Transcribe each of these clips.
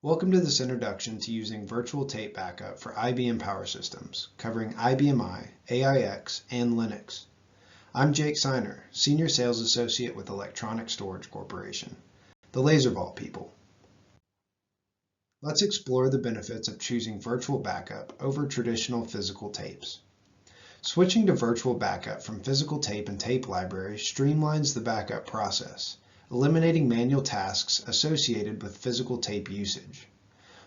Welcome to this introduction to using virtual tape backup for IBM Power Systems, covering IBM I, AIX, and Linux. I'm Jake Seiner, Senior Sales Associate with Electronic Storage Corporation, the LaserVault people. Let's explore the benefits of choosing virtual backup over traditional physical tapes. Switching to virtual backup from physical tape and tape libraries streamlines the backup process, eliminating manual tasks associated with physical tape usage.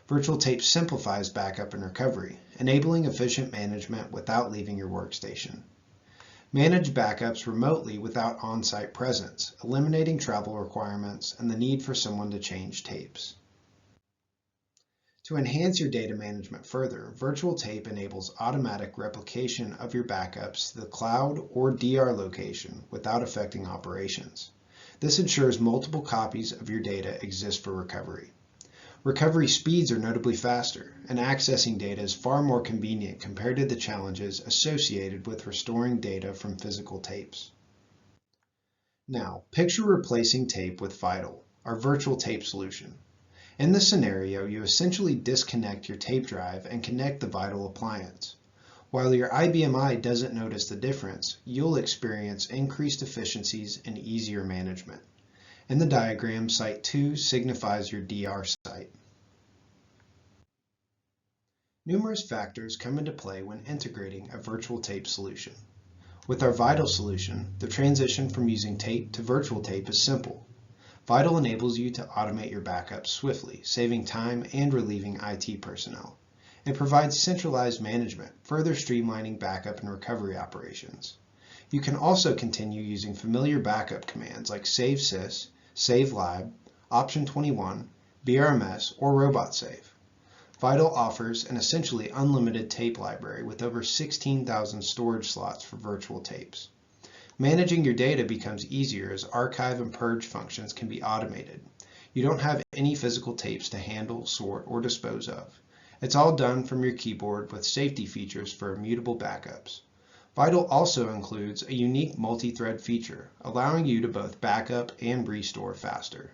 Virtual tape simplifies backup and recovery, enabling efficient management without leaving your workstation. Manage backups remotely without on-site presence, eliminating travel requirements and the need for someone to change tapes. To enhance your data management further, virtual tape enables automatic replication of your backups to the cloud or DR location without affecting operations. This ensures multiple copies of your data exist for recovery. Recovery speeds are notably faster, and accessing data is far more convenient compared to the challenges associated with restoring data from physical tapes. Now, picture replacing tape with Vital, our virtual tape solution. In this scenario, you essentially disconnect your tape drive and connect the Vital appliance. While your IBM I doesn't notice the difference, you'll experience increased efficiencies and easier management. In the diagram, Site 2 signifies your DR site. Numerous factors come into play when integrating a virtual tape solution. With our Vital solution, the transition from using tape to virtual tape is simple. Vital enables you to automate your backups swiftly, saving time and relieving IT personnel. It provides centralized management, further streamlining backup and recovery operations. You can also continue using familiar backup commands like save sys, save lib, option 21, BRMS, or robot save. Vital offers an essentially unlimited tape library with over 16,000 storage slots for virtual tapes. Managing your data becomes easier as archive and purge functions can be automated. You don't have any physical tapes to handle, sort, or dispose of. It's all done from your keyboard with safety features for immutable backups. Vital also includes a unique multi-thread feature, allowing you to both backup and restore faster.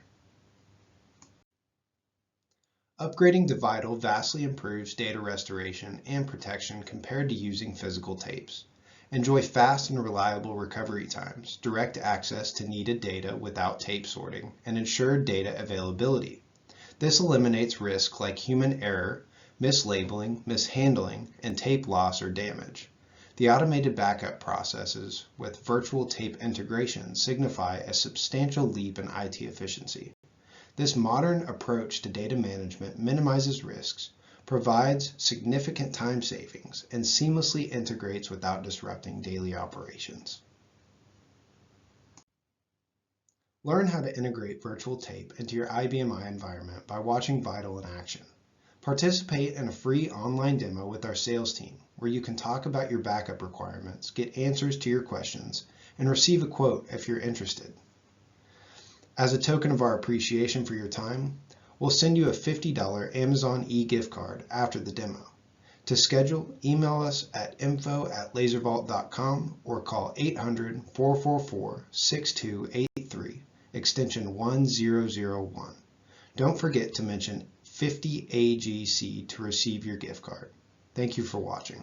Upgrading to Vital vastly improves data restoration and protection compared to using physical tapes. Enjoy fast and reliable recovery times, direct access to needed data without tape sorting, and ensured data availability. This eliminates risks like human error, mislabeling, mishandling, and tape loss or damage. The automated backup processes with virtual tape integration signify a substantial leap in IT efficiency. This modern approach to data management minimizes risks, provides significant time savings, and seamlessly integrates without disrupting daily operations. Learn how to integrate virtual tape into your IBM I environment by watching Vital in action. Participate in a free online demo with our sales team, where you can talk about your backup requirements, get answers to your questions, and receive a quote if you're interested. As a token of our appreciation for your time, we'll send you a $50 Amazon e-gift card after the demo. To schedule, email us at info@laservault.com or call 800-444-6283, extension 1001. Don't forget to mention 50 AGC to receive your gift card. Thank you for watching.